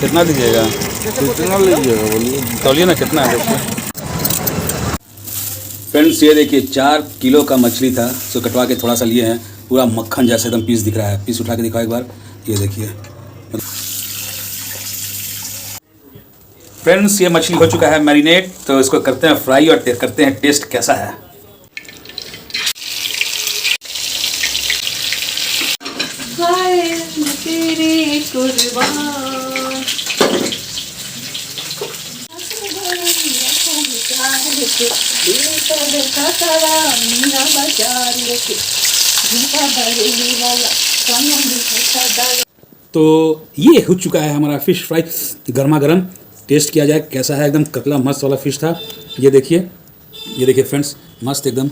कितना दीजिएगा? कितना लीजिएगा बोलिए? तौलिए ना कितना है देखिए। फ्रेंड्स ये देखिए 4 किलो का मछली था, सो कटवा के थोड़ा सा लिए हैं। पूरा मक्खन जैसे एकदम पीस दिख रहा है। पीस उठा के दिखाओ एक बार, ये देखिए। फ्रेंड्स ये मछली हो चुका है मैरिनेट, तो इसको करते हैं फ्राई और करते हैं टेस्ट कैसा है। तो ये हो चुका है हमारा फ़िश फ्राई गर्मा गर्म। टेस्ट किया जाए कैसा है। एकदम कतला मस्त वाला फ़िश था। ये देखिए फ्रेंड्स, मस्त एकदम।